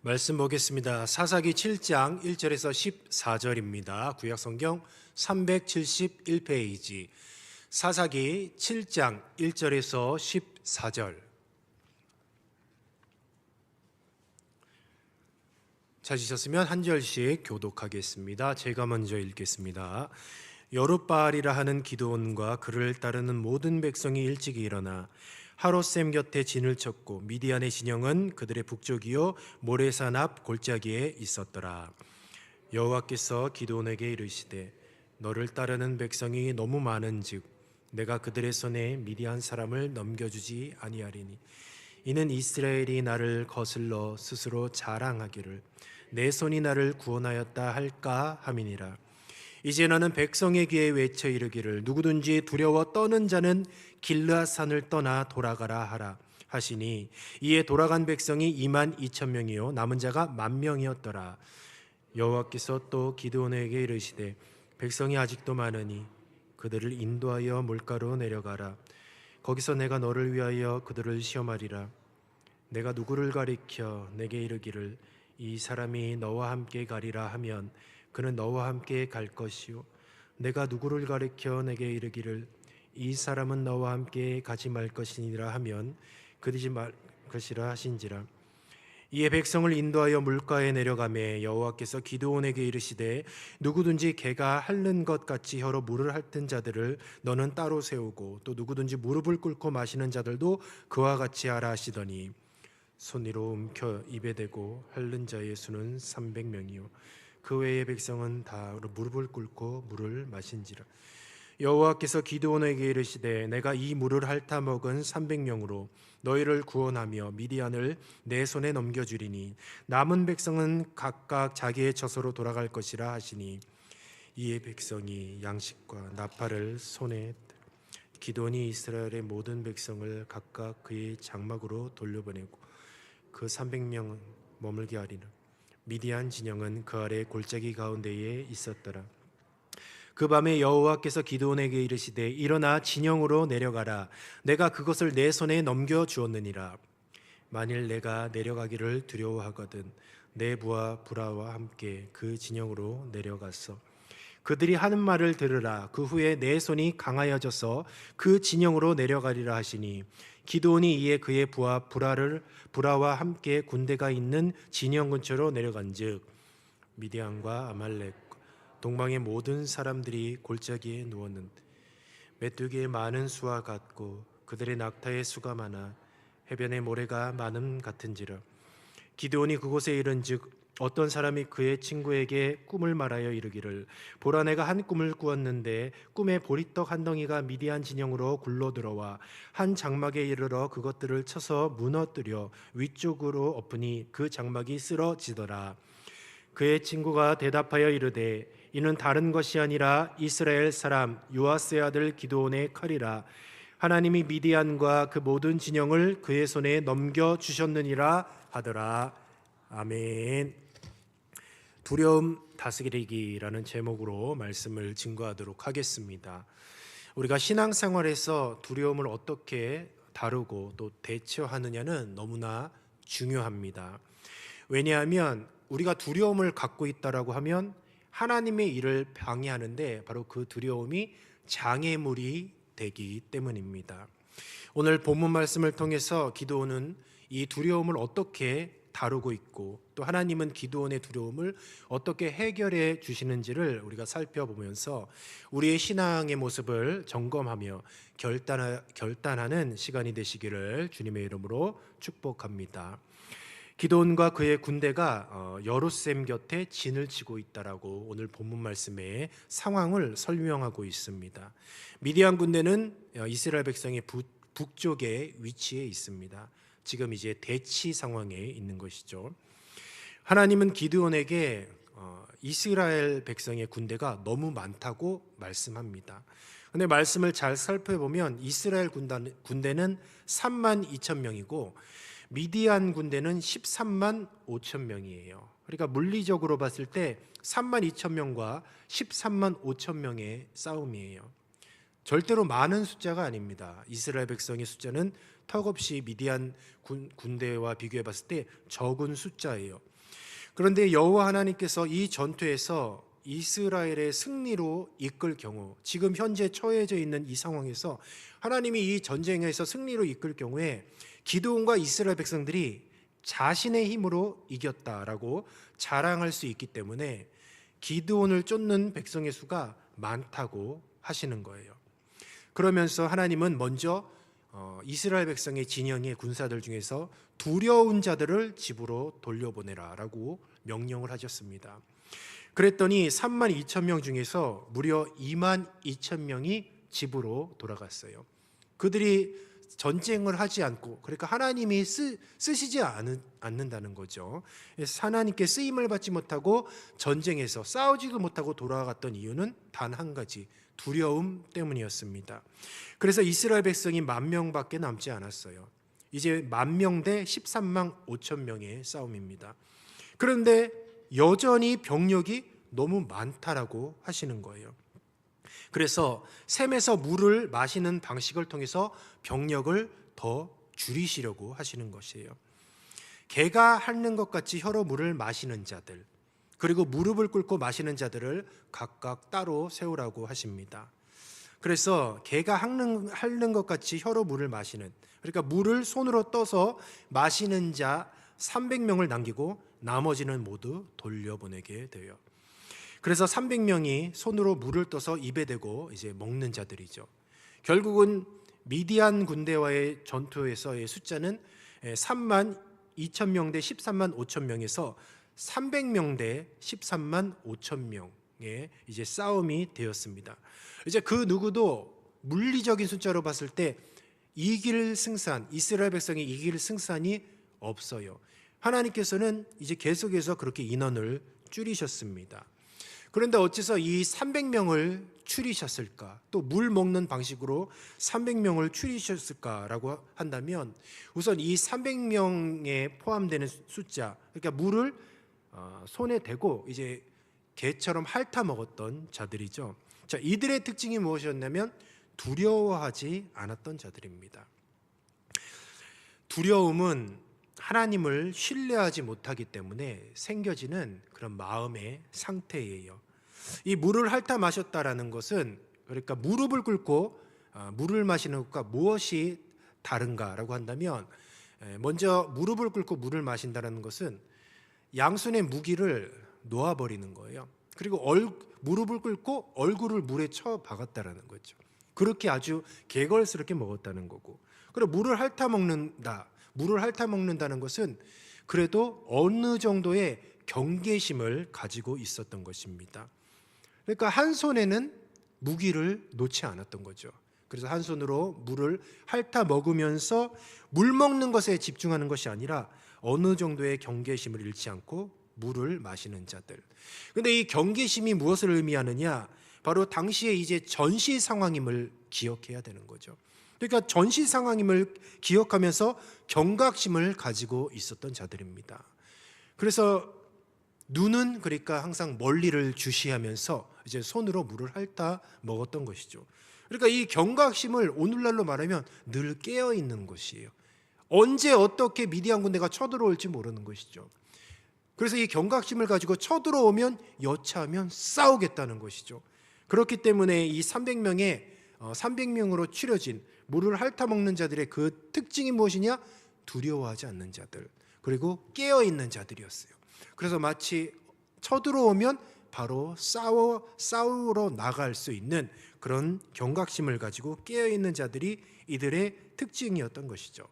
말씀 보겠습니다. 사사기 7장 1절에서 14절입니다. 구약성경 371페이지 사사기 7장 1절에서 14절. 찾으셨으면 한 절씩 교독하겠습니다. 제가 먼저 읽겠습니다. 여룻바알이라 하는 기드온과 그를 따르는 모든 백성이 일찍이 일어나 하롯셈 곁에 진을 쳤고 미디안의 진영은 그들의 북쪽이요 모레산 앞 골짜기에 있었더라. 여호와께서 기드온에게 이르시되 너를 따르는 백성이 너무 많은즉 내가 그들의 손에 미디안 사람을 넘겨주지 아니하리니 이는 이스라엘이 나를 거슬러 스스로 자랑하기를 내 손이 나를 구원하였다 할까 함이니라. 이제 너는 백성의 귀에 외쳐 이르기를 누구든지 두려워 떠는 자는 길르앗산을 떠나 돌아가라 하라 하시니 이에 돌아간 백성이 22,000명이요 남은 자가 10,000명이었더라. 여호와께서 또 기드온에게 이르시되 백성이 아직도 많으니 그들을 인도하여 물가로 내려가라. 거기서 내가 너를 위하여 그들을 시험하리라. 내가 누구를 가리켜 내게 이르기를 이 사람이 너와 함께 가리라 하면 그는 너와 함께 갈 것이요 내가 누구를 가리켜 내게 이르기를 이 사람은 너와 함께 가지 말 것이니라 하면 그러지 말 것이라 하신지라. 이에 백성을 인도하여 물가에 내려가매 여호와께서 기드온에게 이르시되 누구든지 개가 핥는 것 같이 혀로 물을 핥은 자들을 너는 따로 세우고 또 누구든지 무릎을 꿇고 마시는 자들도 그와 같이 하라 하시더니 손 위로 움켜 입에 대고 핥는 자의 수는 300명이요 그 외의 백성은 다 무릎을 꿇고 물을 마신지라. 여호와께서 기드온에게 이르시되 내가 이 물을 핥아 먹은 300명으로 너희를 구원하며 미디안을 내 손에 넘겨주리니 남은 백성은 각각 자기의 처소로 돌아갈 것이라 하시니 이에 백성이 양식과 나팔을 손에 기드온이 이스라엘의 모든 백성을 각각 그의 장막으로 돌려보내고 그 300명 머물게 하리라. 미디안 진영은 그 아래 골짜기 가운데에 있었더라. 그 밤에 여호와께서 기드온에게 이르시되 일어나 진영으로 내려가라. 내가 그것을 내 손에 넘겨 주었느니라. 만일 내가 내려가기를 두려워하거든 내 부하 브라와 함께 그 진영으로 내려갔어. 그들이 하는 말을 들으라. 그 후에 내 손이 강하여져서 그 진영으로 내려가리라 하시니 기드온이 이에 그의 부하 브라와 함께 군대가 있는 진영 근처로 내려간즉 미디안과 아말렉 동방의 모든 사람들이 골짜기에 누웠는데 메뚜기의 많은 수와 같고 그들의 낙타의 수가 많아 해변의 모래가 많음 같은지라. 기드온이 그곳에 이른즉 어떤 사람이 그의 친구에게 꿈을 말하여 이르기를 보라 내가 한 꿈을 꾸었는데 꿈에 보리떡 한 덩이가 미디안 진영으로 굴러 들어와 한 장막에 이르러 그것들을 쳐서 무너뜨려 위쪽으로 엎으니 그 장막이 쓰러지더라. 그의 친구가 대답하여 이르되 이는 다른 것이 아니라 이스라엘 사람 요아스의 아들 기드온의 칼이라. 하나님이 미디안과 그 모든 진영을 그의 손에 넘겨주셨느니라 하더라. 아멘. 두려움 다스리기라는 제목으로 말씀을 증거하도록 하겠습니다. 우리가 신앙생활에서 두려움을 어떻게 다루고 또 대처하느냐는 너무나 중요합니다. 왜냐하면 우리가 두려움을 갖고 있다라고 하면 하나님의 일을 방해하는데 바로 그 두려움이 장애물이 되기 때문입니다. 오늘 본문 말씀을 통해서 기드온은 이 두려움을 어떻게 다루고 있고 또 하나님은 기드온의 두려움을 어떻게 해결해 주시는지를 우리가 살펴보면서 우리의 신앙의 모습을 점검하며 결단하는 시간이 되시기를 주님의 이름으로 축복합니다. 기드온과 그의 군대가 여룻셈 곁에 진을 치고 있다라고 오늘 본문 말씀의 상황을 설명하고 있습니다. 미디안 군대는 이스라엘 백성의 북쪽에 위치해 있습니다. 지금 이제 대치 상황에 있는 것이죠. 하나님은 기드온에게 이스라엘 백성의 군대가 너무 많다고 말씀합니다. 그런데 말씀을 잘 살펴보면 이스라엘 군대는 32,000명이고 미디안 군대는 135,000명이에요. 그러니까 물리적으로 봤을 때 32,000명과 135,000명의 싸움이에요. 절대로 많은 숫자가 아닙니다. 이스라엘 백성의 숫자는 턱없이 미디안 군대와 비교해 봤을 때 적은 숫자예요. 그런데 여호와 하나님께서 이 전투에서 이스라엘의 승리로 이끌 경우, 지금 현재 처해져 있는 이 상황에서 하나님이 이 전쟁에서 승리로 이끌 경우에 기드온과 이스라엘 백성들이 자신의 힘으로 이겼다라고 자랑할 수 있기 때문에 기드온을 쫓는 백성의 수가 많다고 하시는 거예요. 그러면서 하나님은 먼저 이스라엘 백성의 진영의 군사들 중에서 두려운 자들을 집으로 돌려보내라라고 명령을 하셨습니다. 그랬더니 3만 2천 명 중에서 무려 2만 2천 명이 집으로 돌아갔어요. 그들이 전쟁을 하지 않고, 그러니까 하나님이 쓰시지 않는다는 거죠. 하나님께 쓰임을 받지 못하고 전쟁에서 싸우지도 못하고 돌아갔던 이유는 단 한 가지, 두려움 때문이었습니다. 그래서 이스라엘 백성이 10,000명밖에 남지 않았어요. 이제 10,000명 대 13만 5천 명의 싸움입니다. 그런데 여전히 병력이 너무 많다라고 하시는 거예요. 그래서 샘에서 물을 마시는 방식을 통해서 병력을 더 줄이시려고 하시는 것이에요. 개가 핥는 것 같이 혀로 물을 마시는 자들, 그리고 무릎을 꿇고 마시는 자들을 각각 따로 세우라고 하십니다. 그래서 개가 핥는 것 같이 혀로 물을 마시는, 그러니까 물을 손으로 떠서 마시는 자 300명을 남기고 나머지는 모두 돌려보내게 돼요. 그래서 300명이 손으로 물을 떠서 입에 대고 이제 먹는 자들이죠. 결국은 미디안 군대와의 전투에서의 숫자는 3만 2천 명 대 13만 5천 명에서 300명 대 13만 5천 명의 이제 싸움이 되었습니다. 이제 그 누구도 물리적인 숫자로 봤을 때 이길 승산, 이스라엘 백성이 이길 승산이 없어요. 하나님께서는 이제 계속해서 그렇게 인원을 줄이셨습니다. 그런데 어째서 이 300명을 추리셨을까? 또 물 먹는 방식으로 300명을 추리셨을까라고 한다면, 우선 이 300명에 포함되는 숫자, 그러니까 물을 손에 대고 이제 개처럼 핥아 먹었던 자들이죠. 자, 이들의 특징이 무엇이었냐면 두려워하지 않았던 자들입니다. 두려움은 하나님을 신뢰하지 못하기 때문에 생겨지는 그런 마음의 상태예요. 이 물을 핥아 마셨다라는 것은, 그러니까 무릎을 꿇고 물을 마시는 것과 무엇이 다른가라고 한다면, 먼저 무릎을 꿇고 물을 마신다는 것은 양손의 무기를 놓아버리는 거예요. 그리고 무릎을 꿇고 얼굴을 물에 쳐 박았다라는 거죠. 그렇게 아주 개걸스럽게 먹었다는 거고, 그리고 물을 핥아 먹는다는 것은 그래도 어느 정도의 경계심을 가지고 있었던 것입니다. 그러니까 한 손에는 무기를 놓지 않았던 거죠. 그래서 한 손으로 물을 핥아 먹으면서 물 먹는 것에 집중하는 것이 아니라 어느 정도의 경계심을 잃지 않고 물을 마시는 자들. 그런데 이 경계심이 무엇을 의미하느냐? 바로 당시에 이제 전시 상황임을 기억해야 되는 거죠. 그러니까 전시 상황임을 기억하면서 경각심을 가지고 있었던 자들입니다. 그래서 눈은 그러니까 항상 멀리를 주시하면서 이제 손으로 물을 핥아 먹었던 것이죠. 그러니까 이 경각심을 오늘날로 말하면 늘 깨어 있는 것이에요. 언제 어떻게 미디안 군대가 쳐들어올지 모르는 것이죠. 그래서 이 경각심을 가지고 쳐들어오면 여차하면 싸우겠다는 것이죠. 그렇기 때문에 이 300명으로 추려진 물을 핥아 먹는 자들의 그 특징이 무엇이냐? 두려워하지 않는 자들, 그리고 깨어 있는 자들이었어요. 그래서 마치 쳐들어오면 바로 싸우러 나갈 수 있는 그런 경각심을 가지고 깨어 있는 자들이 이들의 특징이었던 것이죠.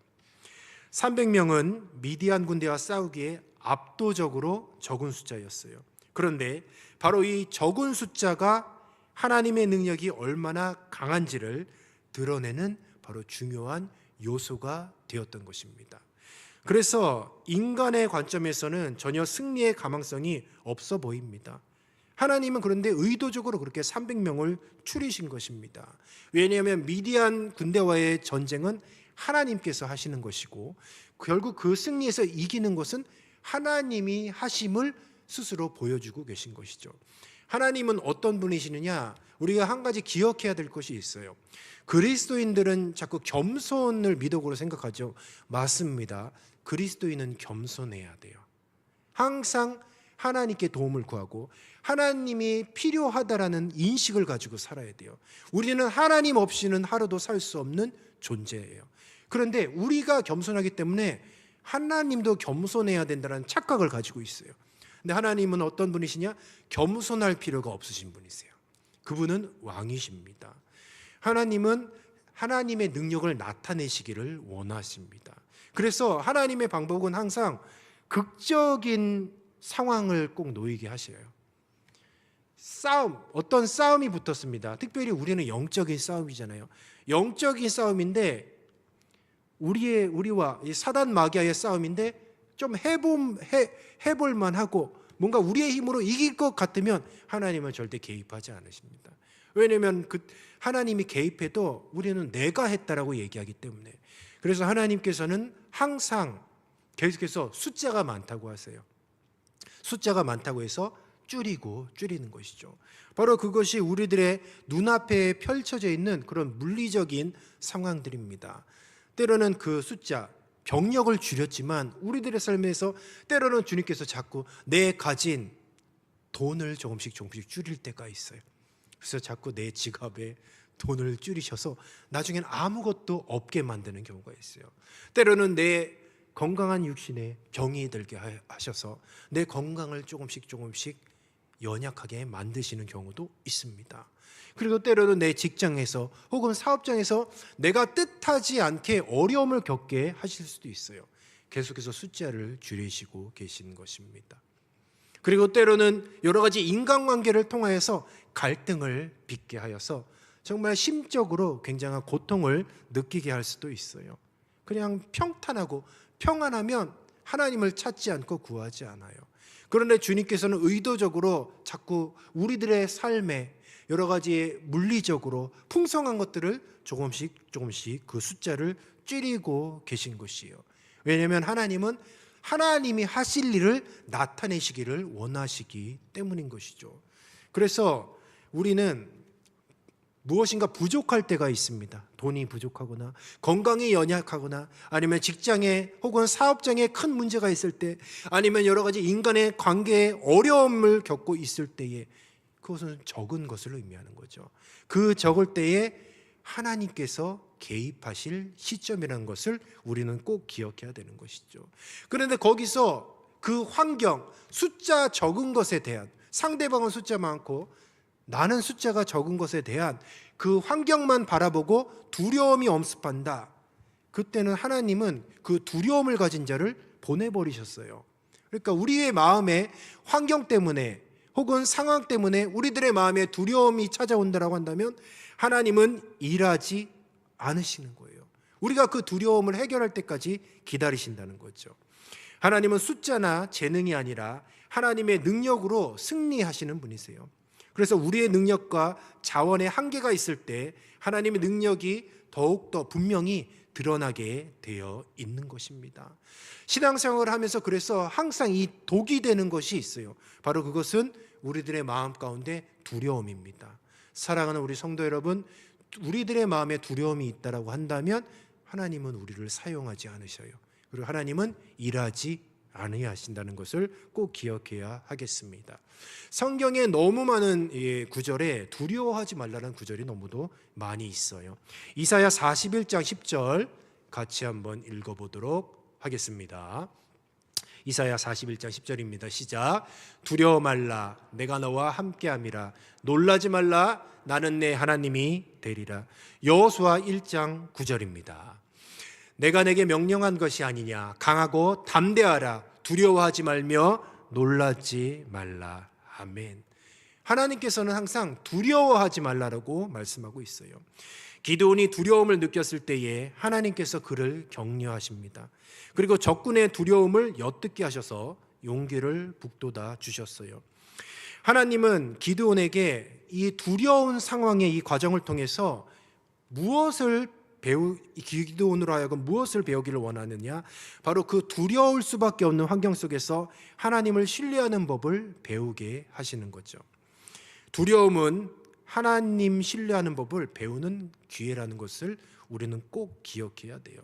300명은 미디안 군대와 싸우기에 압도적으로 적은 숫자였어요. 그런데 바로 이 적은 숫자가 하나님의 능력이 얼마나 강한지를 드러내는 바로 중요한 요소가 되었던 것입니다. 그래서 인간의 관점에서는 전혀 승리의 가망성이 없어 보입니다. 하나님은 그런데 의도적으로 그렇게 300명을 추리신 것입니다. 왜냐하면 미디안 군대와의 전쟁은 하나님께서 하시는 것이고, 결국 그 승리에서 이기는 것은 하나님이 하심을 스스로 보여주고 계신 것이죠. 하나님은 어떤 분이시느냐? 우리가 한 가지 기억해야 될 것이 있어요. 그리스도인들은 자꾸 겸손을 미덕으로 생각하죠. 맞습니다. 그리스도인은 겸손해야 돼요. 항상 하나님께 도움을 구하고 하나님이 필요하다라는 인식을 가지고 살아야 돼요. 우리는 하나님 없이는 하루도 살 수 없는 존재예요. 그런데 우리가 겸손하기 때문에 하나님도 겸손해야 된다는 착각을 가지고 있어요. 근데 하나님은 어떤 분이시냐? 겸손할 필요가 없으신 분이세요. 그분은 왕이십니다. 하나님은 하나님의 능력을 나타내시기를 원하십니다. 그래서 하나님의 방법은 항상 극적인 상황을 꼭 놓이게 하셔요. 어떤 싸움이 붙었습니다. 특별히 우리는 영적인 싸움이잖아요. 영적인 싸움인데 우리와 이 사단 마귀와의 싸움인데 좀 해볼 만하고 뭔가 우리의 힘으로 이길 것 같으면 하나님은 절대 개입하지 않으십니다. 왜냐하면 하나님이 개입해도 우리는 내가 했다라고 얘기하기 때문에. 그래서 하나님께서는 항상 계속해서 숫자가 많다고 하세요. 숫자가 많다고 해서 줄이는 것이죠. 바로 그것이 우리들의 눈앞에 펼쳐져 있는 그런 물리적인 상황들입니다. 때로는 그 숫자, 병력을 줄였지만 우리들의 삶에서 때로는 주님께서 자꾸 내 가진 돈을 조금씩 줄일 때가 있어요. 그래서 자꾸 내 지갑에 돈을 줄이셔서 나중엔 아무것도 없게 만드는 경우가 있어요. 때로는 내 건강한 육신에 병이 들게 하셔서 내 건강을 조금씩 연약하게 만드시는 경우도 있습니다. 그리고 때로는 내 직장에서 혹은 사업장에서 내가 뜻하지 않게 어려움을 겪게 하실 수도 있어요. 계속해서 숫자를 줄이시고 계신 것입니다. 그리고 때로는 여러 가지 인간관계를 통하여서 갈등을 빚게 하여서 정말 심적으로 굉장한 고통을 느끼게 할 수도 있어요. 그냥 평탄하고 평안하면 하나님을 찾지 않고 구하지 않아요. 그런데 주님께서는 의도적으로 자꾸 우리들의 삶에 여러 가지 물리적으로 풍성한 것들을 조금씩 그 숫자를 줄이고 계신 것이에요. 왜냐하면 하나님은 하나님이 하실 일을 나타내시기를 원하시기 때문인 것이죠. 그래서 우리는 무엇인가 부족할 때가 있습니다. 돈이 부족하거나 건강이 연약하거나 아니면 직장에 혹은 사업장에 큰 문제가 있을 때 아니면 여러 가지 인간의 관계에 어려움을 겪고 있을 때에 그것은 적은 것을 의미하는 거죠. 그 적을 때에 하나님께서 개입하실 시점이라는 것을 우리는 꼭 기억해야 되는 것이죠. 그런데 거기서 그 환경, 숫자 적은 것에 대한, 상대방은 숫자 많고 나는 숫자가 적은 것에 대한 그 환경만 바라보고 두려움이 엄습한다. 그때는 하나님은 그 두려움을 가진 자를 보내버리셨어요. 그러니까 우리의 마음에 환경 때문에 혹은 상황 때문에 우리들의 마음에 두려움이 찾아온다고 한다면 하나님은 일하지 않으시는 거예요. 우리가 그 두려움을 해결할 때까지 기다리신다는 거죠. 하나님은 숫자나 재능이 아니라 하나님의 능력으로 승리하시는 분이세요. 그래서 우리의 능력과 자원의 한계가 있을 때 하나님의 능력이 더욱더 분명히 드러나게 되어 있는 것입니다. 신앙생활을 하면서 그래서 항상 이 독이 되는 것이 있어요. 바로 그것은 우리들의 마음 가운데 두려움입니다. 사랑하는 우리 성도 여러분, 우리들의 마음에 두려움이 있다라고 한다면 하나님은 우리를 사용하지 않으셔요. 그리고 하나님은 일하지 아니하신다는 것을 꼭 기억해야 하겠습니다. 성경에 너무 많은 구절에 두려워하지 말라는 구절이 너무도 많이 있어요. 이사야 41장 10절 같이 한번 읽어보도록 하겠습니다. 이사야 41장 10절입니다. 시작. 두려워 말라, 내가 너와 함께함이라. 놀라지 말라, 나는 내 하나님이 되리라. 여호수아 1장 9절입니다. 내가 내게 명령한 것이 아니냐. 강하고 담대하라. 두려워하지 말며 놀라지 말라. 아멘. 하나님께서는 항상 두려워하지 말라라고 말씀하고 있어요. 기드온이 두려움을 느꼈을 때에 하나님께서 그를 격려하십니다. 그리고 적군의 두려움을 엿듣게 하셔서 용기를 북돋아 주셨어요. 하나님은 기드온에게 이 두려운 상황의 이 과정을 통해서 기드온으로 하여금 무엇을 배우기를 원하느냐? 바로 그 두려울 수밖에 없는 환경 속에서 하나님을 신뢰하는 법을 배우게 하시는 거죠. 두려움은 하나님 신뢰하는 법을 배우는 기회라는 것을 우리는 꼭 기억해야 돼요.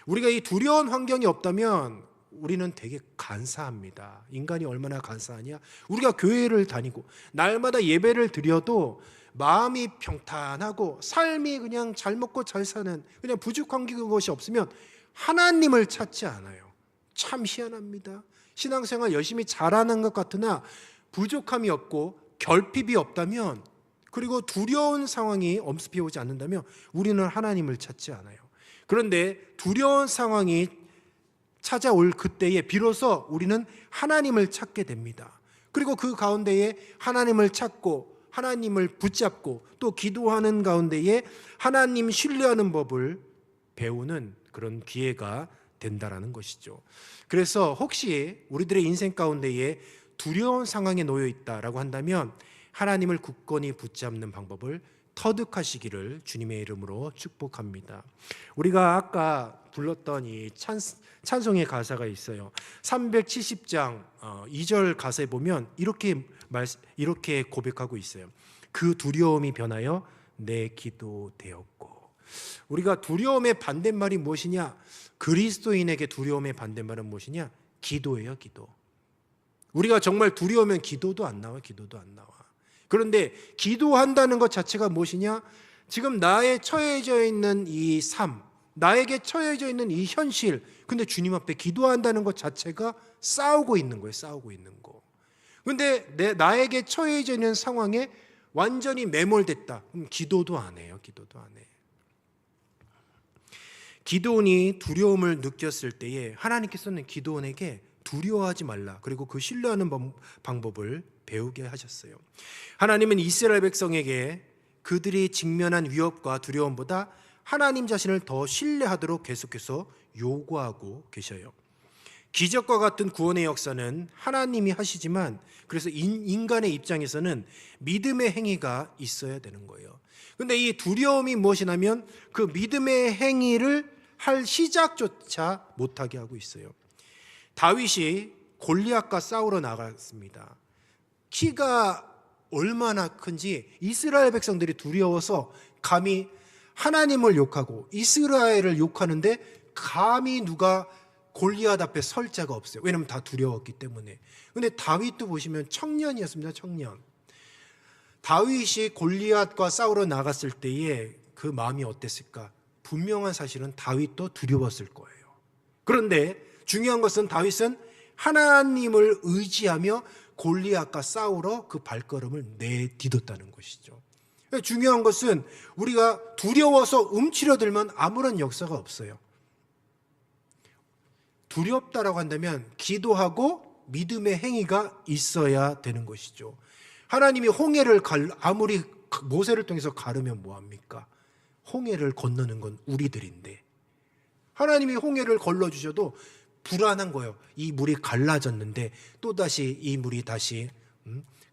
우리가 이 두려운 환경이 없다면 우리는 되게 간사합니다. 인간이 얼마나 간사하냐? 우리가 교회를 다니고 날마다 예배를 드려도 마음이 평탄하고 삶이 그냥 잘 먹고 잘 사는 그냥 부족한 것이 없으면 하나님을 찾지 않아요. 참 희한합니다. 신앙생활 열심히 잘하는 것 같으나 부족함이 없고 결핍이 없다면, 그리고 두려운 상황이 엄습해 오지 않는다면 우리는 하나님을 찾지 않아요. 그런데 두려운 상황이 찾아올 그때에 비로소 우리는 하나님을 찾게 됩니다. 그리고 그 가운데에 하나님을 찾고 하나님을 붙잡고 또 기도하는 가운데에 하나님 신뢰하는 법을 배우는 그런 기회가 된다라는 것이죠. 그래서 혹시 우리들의 인생 가운데에 두려운 상황에 놓여 있다라고 한다면 하나님을 굳건히 붙잡는 방법을 터득하시기를 주님의 이름으로 축복합니다. 우리가 아까 불렀던 이 찬송의 가사가 있어요. 370장 2절 가사에 보면 이렇게 고백하고 있어요. 그 두려움이 변하여 내 기도 되었고. 우리가 두려움의 반대말이 무엇이냐? 그리스도인에게 두려움의 반대말은 무엇이냐? 기도예요, 기도. 우리가 정말 두려우면 기도도 안 나와. 그런데 기도한다는 것 자체가 무엇이냐? 지금 나에 처해져 있는 이 삶, 나에게 처해져 있는 이 현실, 근데 주님 앞에 기도한다는 것 자체가 싸우고 있는 거예요. 근데 나에게 처해져 있는 상황에 완전히 매몰됐다. 그럼 기도도 안 해요. 기도원이 두려움을 느꼈을 때에 하나님께서는 기도원에게 두려워하지 말라, 그리고 그 신뢰하는 방법을 배우게 하셨어요. 하나님은 이스라엘 백성에게 그들이 직면한 위협과 두려움보다 하나님 자신을 더 신뢰하도록 계속해서 요구하고 계셔요. 기적과 같은 구원의 역사는 하나님이 하시지만, 그래서 인간의 입장에서는 믿음의 행위가 있어야 되는 거예요. 그런데 이 두려움이 무엇이냐면 그 믿음의 행위를 할 시작조차 못하게 하고 있어요. 다윗이 골리앗과 싸우러 나갔습니다. 키가 얼마나 큰지 이스라엘 백성들이 두려워서 감히 하나님을 욕하고 이스라엘을 욕하는데 감히 누가 골리앗 앞에 설 자가 없어요. 왜냐하면 다 두려웠기 때문에. 근데 다윗도 보시면 청년이었습니다. 청년. 다윗이 골리앗과 싸우러 나갔을 때에 그 마음이 어땠을까? 분명한 사실은 다윗도 두려웠을 거예요. 그런데 중요한 것은 다윗은 하나님을 의지하며 골리앗과 싸우러 그 발걸음을 내딛었다는 것이죠. 중요한 것은 우리가 두려워서 움츠러들면 아무런 역사가 없어요. 두렵다라고 한다면 기도하고 믿음의 행위가 있어야 되는 것이죠. 하나님이 홍해를 아무리 모세를 통해서 가르면 뭐합니까? 홍해를 건너는 건 우리들인데, 하나님이 홍해를 걸러주셔도 불안한 거예요. 이 물이 갈라졌는데 또다시 이 물이 다시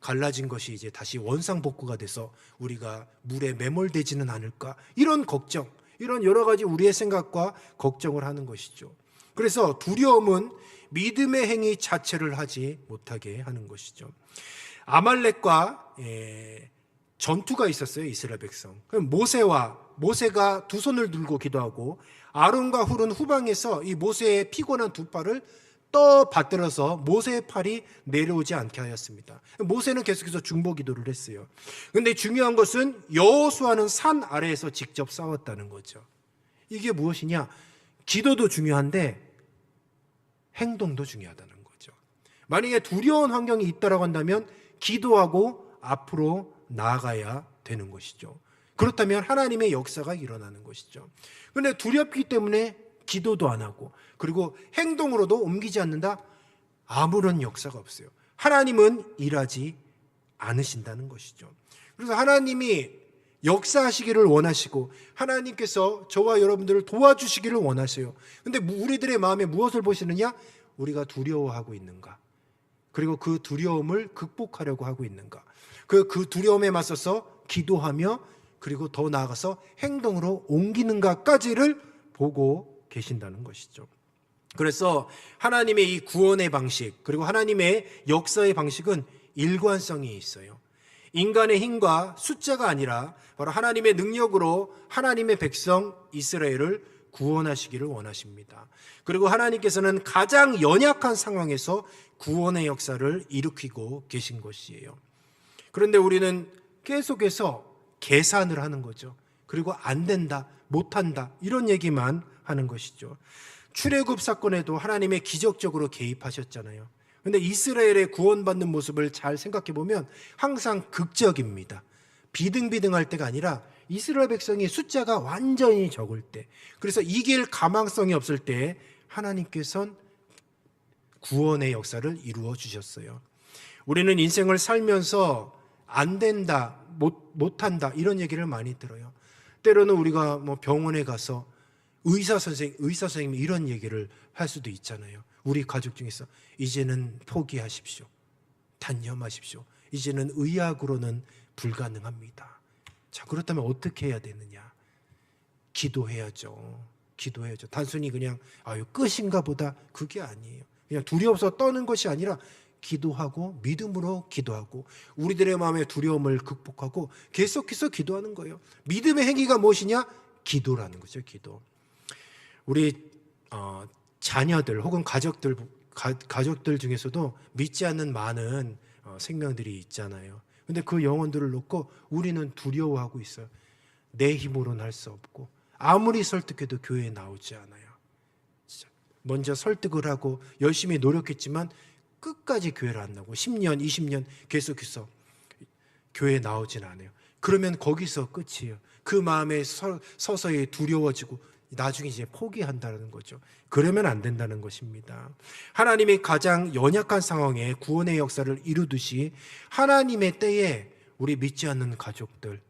갈라진 것이 이제 다시 원상복구가 돼서 우리가 물에 매몰되지는 않을까, 이런 걱정, 이런 여러 가지 우리의 생각과 걱정을 하는 것이죠. 그래서 두려움은 믿음의 행위 자체를 하지 못하게 하는 것이죠. 아말렉과 전투가 있었어요. 이스라엘 백성. 그럼 모세가 두 손을 들고 기도하고 아론과 훌은 후방에서 이 모세의 피곤한 두 팔을 받들어서 모세의 팔이 내려오지 않게 하였습니다. 모세는 계속해서 중보 기도를 했어요. 그런데 중요한 것은 여호수아는 산 아래에서 직접 싸웠다는 거죠. 이게 무엇이냐? 기도도 중요한데 행동도 중요하다는 거죠. 만약에 두려운 환경이 있다라고 한다면 기도하고 앞으로 나아가야 되는 것이죠. 그렇다면 하나님의 역사가 일어나는 것이죠. 그런데 두렵기 때문에 기도도 안 하고 그리고 행동으로도 옮기지 않는다? 아무런 역사가 없어요. 하나님은 일하지 않으신다는 것이죠. 그래서 하나님이 역사하시기를 원하시고 하나님께서 저와 여러분들을 도와주시기를 원하세요. 그런데 우리들의 마음에 무엇을 보시느냐? 우리가 두려워하고 있는가? 그리고 그 두려움을 극복하려고 하고 있는가? 그 두려움에 맞서서 기도하며 그리고 더 나아가서 행동으로 옮기는가까지를 보고 계신다는 것이죠. 그래서 하나님의 이 구원의 방식, 그리고 하나님의 역사의 방식은 일관성이 있어요. 인간의 힘과 숫자가 아니라 바로 하나님의 능력으로 하나님의 백성 이스라엘을 구원하시기를 원하십니다. 그리고 하나님께서는 가장 연약한 상황에서 구원의 역사를 일으키고 계신 것이에요. 그런데 우리는 계속해서 계산을 하는 거죠. 그리고 안 된다, 못한다 이런 얘기만 하는 것이죠. 출애굽 사건에도 하나님의 기적적으로 개입하셨잖아요. 그런데 이스라엘의 구원받는 모습을 잘 생각해 보면 항상 극적입니다. 비등비등할 때가 아니라 이스라엘 백성이 숫자가 완전히 적을 때, 그래서 이길 가망성이 없을 때 하나님께서는 구원의 역사를 이루어 주셨어요. 우리는 인생을 살면서 안 된다, 못한다 이런 얘기를 많이 들어요. 때로는 우리가 병원에 가서 의사 선생님이 이런 얘기를 할 수도 있잖아요. 우리 가족 중에서 이제는 포기하십시오. 단념하십시오. 이제는 의학으로는 불가능합니다. 자, 그렇다면 어떻게 해야 되느냐? 기도해야죠. 기도해야죠. 단순히 그냥 끝인가 보다 그게 아니에요. 그냥 두려워서 떠는 것이 아니라 기도하고 믿음으로 기도하고 우리들의 마음의 두려움을 극복하고 계속해서 기도하는 거예요. 믿음의 행위가 무엇이냐? 기도라는 거죠. 기도. 우리 자녀들 혹은 가족들 중에서도 믿지 않는 많은 생명들이 있잖아요. 근데 그 영혼들을 놓고 우리는 두려워하고 있어요. 내 힘으로는 할 수 없고 아무리 설득해도 교회에 나오지 않아요. 먼저 설득을 하고 열심히 노력했지만 끝까지 교회를 안 나오고 10년, 20년 계속해서 교회에 나오진 않아요. 그러면 거기서 끝이에요. 그 마음에 서서히 두려워지고 나중에 이제 포기한다는 거죠. 그러면 안 된다는 것입니다. 하나님이 가장 연약한 상황에 구원의 역사를 이루듯이 하나님의 때에 우리 믿지 않는 가족들,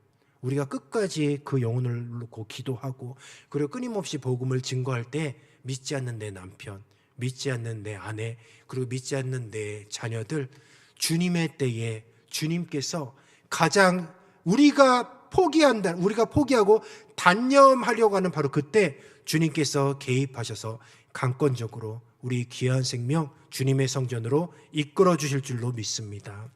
우리가 끝까지 그 영혼을 놓고 기도하고 그리고 끊임없이 복음을 증거할 때 믿지 않는 내 남편, 믿지 않는 내 아내, 그리고 믿지 않는 내 자녀들, 주님의 때에 주님께서 가장 우리가 포기하고 단념하려고 하는 바로 그때 주님께서 개입하셔서 강권적으로 우리 귀한 생명 주님의 성전으로 이끌어 주실 줄로 믿습니다.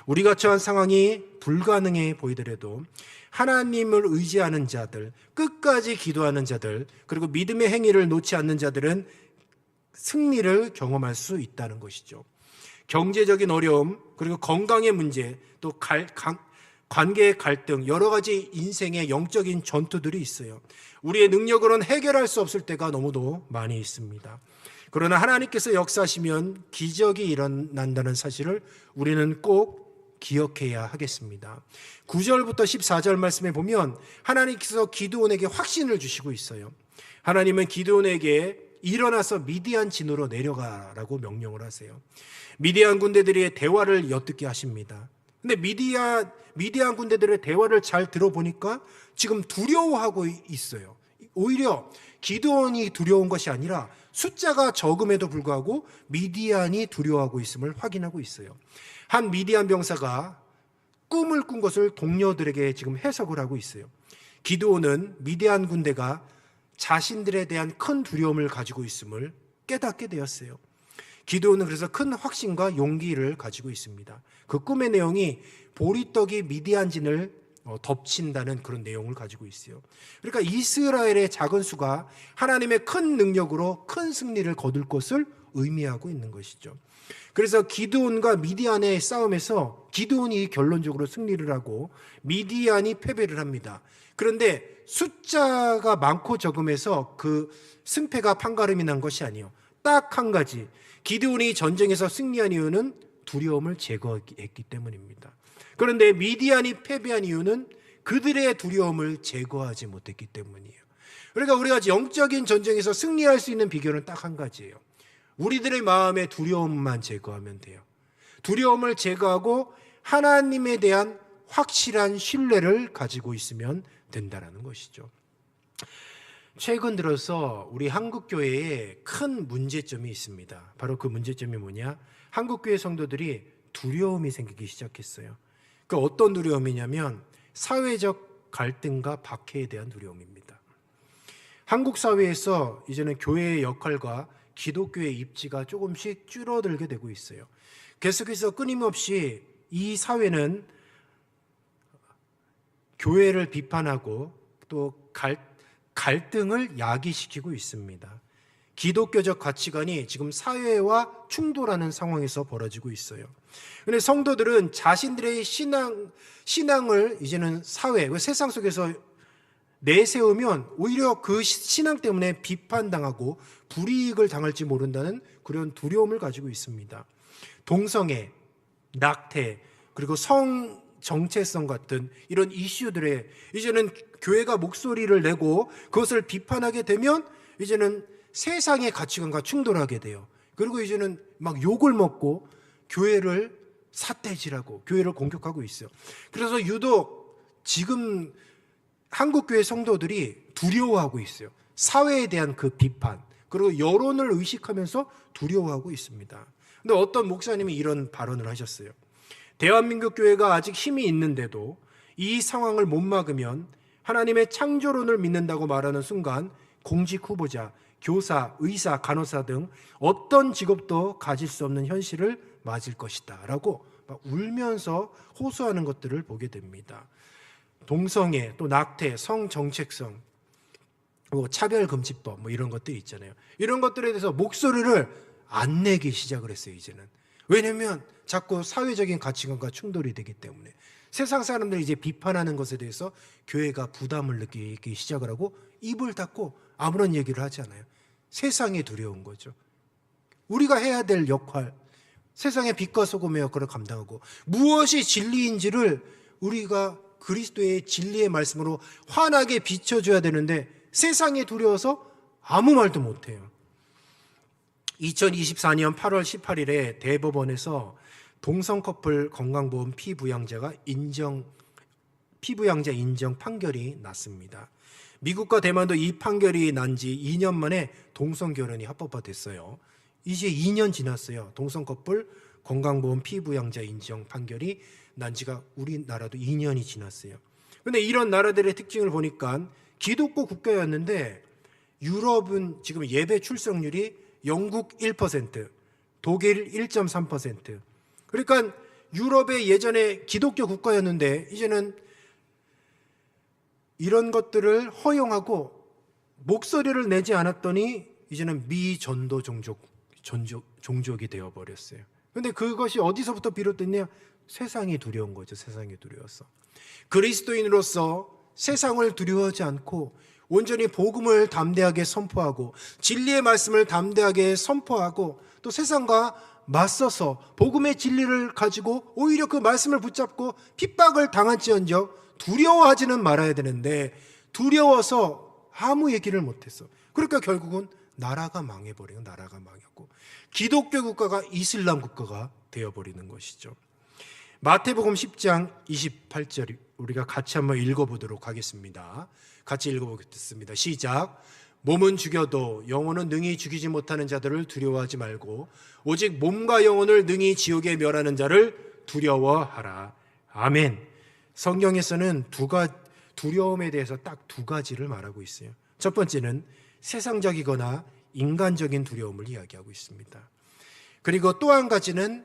우리가 처한 상황이 불가능해 보이더라도 하나님을 의지하는 자들, 끝까지 기도하는 자들, 그리고 믿음의 행위를 놓지 않는 자들은 승리를 경험할 수 있다는 것이죠. 경제적인 어려움, 그리고 건강의 문제, 또 관계의 갈등, 여러 가지 인생의 영적인 전투들이 있어요. 우리의 능력으로는 해결할 수 없을 때가 너무도 많이 있습니다. 그러나 하나님께서 역사하시면 기적이 일어난다는 사실을 우리는 꼭 기억해야 하겠습니다. 9절부터 14절 말씀에 보면 하나님께서 기드온에게 확신을 주시고 있어요. 하나님은 기드온에게 일어나서 미디안 진으로 내려가라고 명령을 하세요. 미디안 군대들의 대화를 엿듣게 하십니다. 근데 미디안 군대들의 대화를 잘 들어보니까 지금 두려워하고 있어요. 오히려 기드온이 두려운 것이 아니라 숫자가 적음에도 불구하고 미디안이 두려워하고 있음을 확인하고 있어요. 한 미디안 병사가 꿈을 꾼 것을 동료들에게 지금 해석을 하고 있어요. 기드온은 미디안 군대가 자신들에 대한 큰 두려움을 가지고 있음을 깨닫게 되었어요. 기드온은 그래서 큰 확신과 용기를 가지고 있습니다. 그 꿈의 내용이 보리떡이 미디안진을 덮친다는 그런 내용을 가지고 있어요. 그러니까 이스라엘의 작은 수가 하나님의 큰 능력으로 큰 승리를 거둘 것을 의미하고 있는 것이죠. 그래서 기드온과 미디안의 싸움에서 기드온이 결론적으로 승리를 하고 미디안이 패배를 합니다. 그런데 숫자가 많고 적음에서 그 승패가 판가름이 난 것이 아니에요. 딱 한 가지, 기드온이 전쟁에서 승리한 이유는 두려움을 제거했기 때문입니다. 그런데 미디안이 패배한 이유는 그들의 두려움을 제거하지 못했기 때문이에요. 그러니까 우리가 영적인 전쟁에서 승리할 수 있는 비결은 딱 한 가지예요. 우리들의 마음의 두려움만 제거하면 돼요. 두려움을 제거하고 하나님에 대한 확실한 신뢰를 가지고 있으면 된다는 것이죠. 최근 들어서 우리 한국교회에 큰 문제점이 있습니다. 바로 그 문제점이 뭐냐? 한국교회 성도들이 두려움이 생기기 시작했어요. 그 어떤 두려움이냐면 사회적 갈등과 박해에 대한 두려움입니다. 한국 사회에서 이제는 교회의 역할과 기독교의 입지가 조금씩 줄어들게 되고 있어요. 계속해서 끊임없이 이 사회는 교회를 비판하고 또 갈등을 야기시키고 있습니다. 기독교적 가치관이 지금 사회와 충돌하는 상황에서 벌어지고 있어요. 그런데 성도들은 자신들의 신앙을 이제는 사회, 세상 속에서 내세우면 오히려 그 신앙 때문에 비판당하고 불이익을 당할지 모른다는 그런 두려움을 가지고 있습니다. 동성애, 낙태, 그리고 성 정체성 같은 이런 이슈들에 이제는 교회가 목소리를 내고 그것을 비판하게 되면 이제는 세상의 가치관과 충돌하게 돼요. 그리고 이제는 막 욕을 먹고 교회를 삿대질하고 교회를 공격하고 있어요. 그래서 유독 지금 한국교회 성도들이 두려워하고 있어요. 사회에 대한 그 비판, 그리고 여론을 의식하면서 두려워하고 있습니다. 근데 어떤 목사님이 이런 발언을 하셨어요. 대한민국 교회가 아직 힘이 있는데도 이 상황을 못 막으면 하나님의 창조론을 믿는다고 말하는 순간 공직 후보자, 교사, 의사, 간호사 등 어떤 직업도 가질 수 없는 현실을 맞을 것이다 라고 막 울면서 호소하는 것들을 보게 됩니다. 동성애, 또 낙태, 성정체성, 차별금지법 이런 것들이 있잖아요. 이런 것들에 대해서 목소리를 안 내기 시작을 했어요. 이제는. 왜냐하면 자꾸 사회적인 가치관과 충돌이 되기 때문에 세상 사람들이 이제 비판하는 것에 대해서 교회가 부담을 느끼기 시작을 하고 입을 닫고 아무런 얘기를 하지 않아요. 세상이 두려운 거죠. 우리가 해야 될 역할, 세상의 빛과 소금의 역할을 감당하고 무엇이 진리인지를 우리가 그리스도의 진리의 말씀으로 환하게 비춰줘야 되는데 세상에 두려워서 아무 말도 못해요. 2024년 8월 18일에 대법원에서 동성 커플 건강보험 피부양자 인정 판결이 났습니다. 미국과 대만도 이 판결이 난 지 2년 만에 동성 결혼이 합법화됐어요. 이제 2년 지났어요. 동성 커플 건강보험 피부양자 인정 판결이 난 지가 우리나라도 2년이 지났어요. 그런데 이런 나라들의 특징을 보니까 기독교 국가였는데 유럽은 지금 예배 출석률이 영국 1%, 독일 1.3%. 그러니까 유럽의 예전에 기독교 국가였는데 이제는 이런 것들을 허용하고 목소리를 내지 않았더니 이제는 미전도 종족이 되어버렸어요. 그런데 그것이 어디서부터 비롯됐냐? 세상이 두려운 거죠. 세상이 두려워서. 그리스도인으로서 세상을 두려워하지 않고 온전히 복음을 담대하게 선포하고 진리의 말씀을 담대하게 선포하고 또 세상과 맞서서 복음의 진리를 가지고 오히려 그 말씀을 붙잡고 핍박을 당할지언정 두려워하지는 말아야 되는데 두려워서 아무 얘기를 못했어. 그러니까 결국은 나라가 망해버리고 나라가 망했고 기독교 국가가 이슬람 국가가 되어버리는 것이죠. 마태복음 10장 28절 우리가 같이 한번 읽어보도록 하겠습니다. 같이 읽어보겠습니다. 시작. 몸은 죽여도 영혼은 능히 죽이지 못하는 자들을 두려워하지 말고 오직 몸과 영혼을 능히 지옥에 멸하는 자를 두려워하라. 아멘. 성경에서는 두려움에 대해서 딱 두 가지를 말하고 있어요. 첫 번째는 세상적이거나 인간적인 두려움을 이야기하고 있습니다. 그리고 또 한 가지는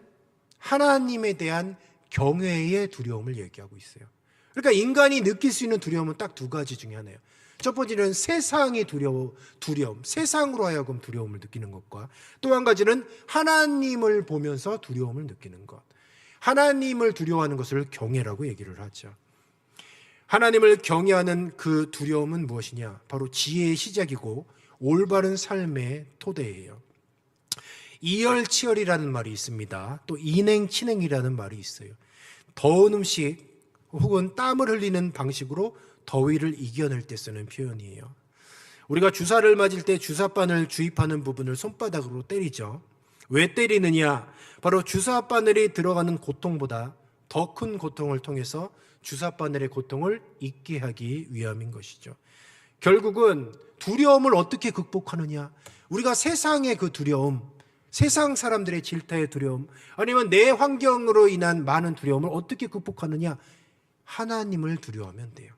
하나님에 대한 경외의 두려움을 얘기하고 있어요. 그러니까 인간이 느낄 수 있는 두려움은 딱 두 가지 중에 하나예요. 첫 번째는 세상의 두려움, 세상으로 하여금 두려움을 느끼는 것과 또 한 가지는 하나님을 보면서 두려움을 느끼는 것. 하나님을 두려워하는 것을 경외라고 얘기를 하죠. 하나님을 경외하는 그 두려움은 무엇이냐? 바로 지혜의 시작이고 올바른 삶의 토대예요. 이열치열이라는 말이 있습니다. 또 인행치냉이라는 말이 있어요. 더운 음식 혹은 땀을 흘리는 방식으로 더위를 이겨낼 때 쓰는 표현이에요. 우리가 주사를 맞을 때 주사바늘 주입하는 부분을 손바닥으로 때리죠. 왜 때리느냐? 바로 주사바늘이 들어가는 고통보다 더 큰 고통을 통해서 주사바늘의 고통을 잊게 하기 위함인 것이죠. 결국은 두려움을 어떻게 극복하느냐? 우리가 세상의 그 두려움, 세상 사람들의 질타의 두려움, 아니면 내 환경으로 인한 많은 두려움을 어떻게 극복하느냐? 하나님을 두려워하면 돼요.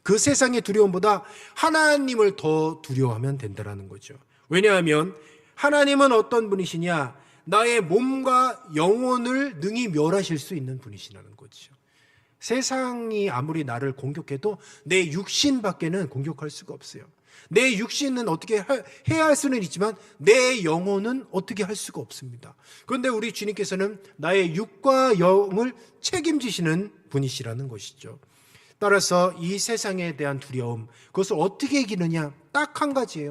그 세상의 두려움보다 하나님을 더 두려워하면 된다는 거죠. 왜냐하면 하나님은 어떤 분이시냐? 나의 몸과 영혼을 능히 멸하실 수 있는 분이시라는 거죠. 세상이 아무리 나를 공격해도 내 육신밖에는 공격할 수가 없어요. 내 육신은 어떻게 해야 할 수는 있지만 내 영혼은 어떻게 할 수가 없습니다. 그런데 우리 주님께서는 나의 육과 영을 책임지시는 분이시라는 것이죠. 따라서 이 세상에 대한 두려움, 그것을 어떻게 이기느냐? 딱 한 가지예요.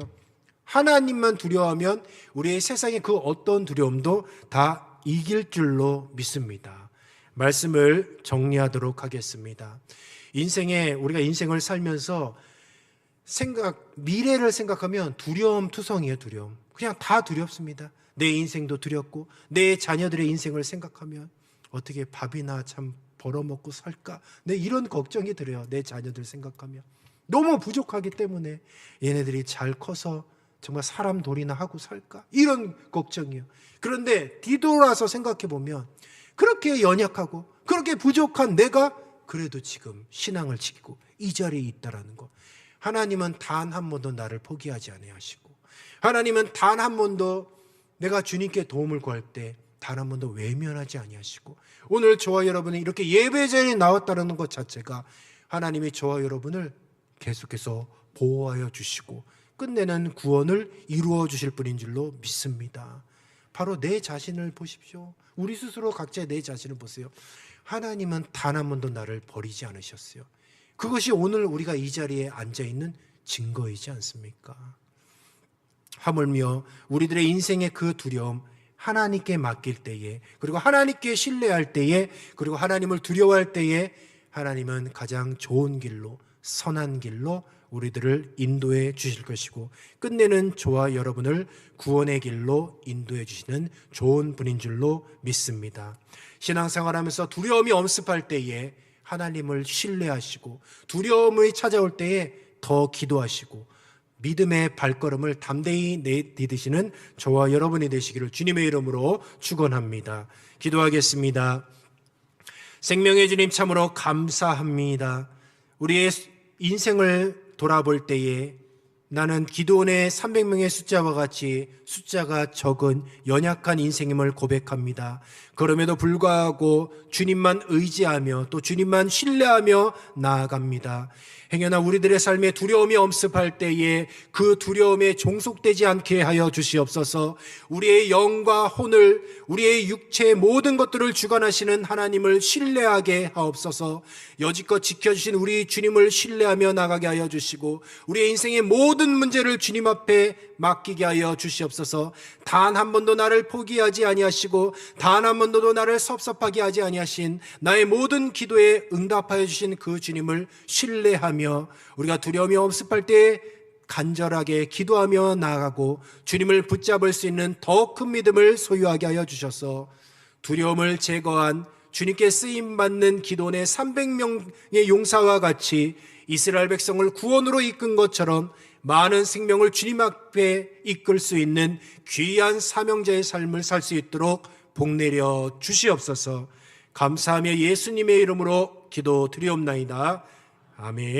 하나님만 두려워하면 우리의 세상의 그 어떤 두려움도 다 이길 줄로 믿습니다. 말씀을 정리하도록 하겠습니다. 우리가 인생을 살면서 미래를 생각하면 두려움 투성이에요, 두려움. 그냥 다 두렵습니다. 내 인생도 두렵고, 내 자녀들의 인생을 생각하면 어떻게 밥이나 참 벌어먹고 살까? 이런 걱정이 들어요, 내 자녀들 생각하면. 너무 부족하기 때문에 얘네들이 잘 커서 정말 사람 돌이나 하고 살까? 이런 걱정이요. 그런데 뒤돌아서 생각해 보면 그렇게 연약하고 그렇게 부족한 내가 그래도 지금 신앙을 지키고 이 자리에 있다라는 거. 하나님은 단 한 번도 나를 포기하지 아니하시고, 하나님은 단 한 번도 내가 주님께 도움을 구할 때 단 한 번도 외면하지 아니하시고, 오늘 저와 여러분이 이렇게 예배자리에 나왔다는 것 자체가 하나님이 저와 여러분을 계속해서 보호하여 주시고 끝내는 구원을 이루어 주실 분인 줄로 믿습니다. 바로 내 자신을 보십시오. 우리 스스로 각자 내 자신을 보세요. 하나님은 단 한 번도 나를 버리지 않으셨어요. 그것이 오늘 우리가 이 자리에 앉아있는 증거이지 않습니까? 하물며 우리들의 인생의 그 두려움, 하나님께 맡길 때에, 그리고 하나님께 신뢰할 때에, 그리고 하나님을 두려워할 때에 하나님은 가장 좋은 길로, 선한 길로 우리들을 인도해 주실 것이고 끝내는 저와 여러분을 구원의 길로 인도해 주시는 좋은 분인 줄로 믿습니다. 신앙생활하면서 두려움이 엄습할 때에 하나님을 신뢰하시고, 두려움이 찾아올 때에 더 기도하시고 믿음의 발걸음을 담대히 내디디시는 저와 여러분이 되시기를 주님의 이름으로 축원합니다. 기도하겠습니다. 생명의 주님, 참으로 감사합니다. 우리의 인생을 돌아볼 때에 나는 기드온의 300명의 숫자와 같이 숫자가 적은 연약한 인생임을 고백합니다. 그럼에도 불구하고 주님만 의지하며 또 주님만 신뢰하며 나아갑니다. 행여나 우리들의 삶에 두려움이 엄습할 때에 그 두려움에 종속되지 않게 하여 주시옵소서. 우리의 영과 혼을, 우리의 육체의 모든 것들을 주관하시는 하나님을 신뢰하게 하옵소서. 여지껏 지켜주신 우리 주님을 신뢰하며 나가게 하여 주시고 우리의 인생의 모든 문제를 주님 앞에 맡기게 하여 주시옵소서. 단 한 번도 나를 포기하지 아니하시고 단 한 번도 나를 섭섭하게 하지 아니하신 나의 모든 기도에 응답하여 주신 그 주님을 신뢰하며 우리가 두려움이 엄습할 때 간절하게 기도하며 나아가고 주님을 붙잡을 수 있는 더 큰 믿음을 소유하게 하여 주셔서 두려움을 제거한 주님께 쓰임받는 기도원의 300명의 용사와 같이 이스라엘 백성을 구원으로 이끈 것처럼 많은 생명을 주님 앞에 이끌 수 있는 귀한 사명자의 삶을 살 수 있도록 복내려 주시옵소서. 감사하며 예수님의 이름으로 기도드리옵나이다. 아멘.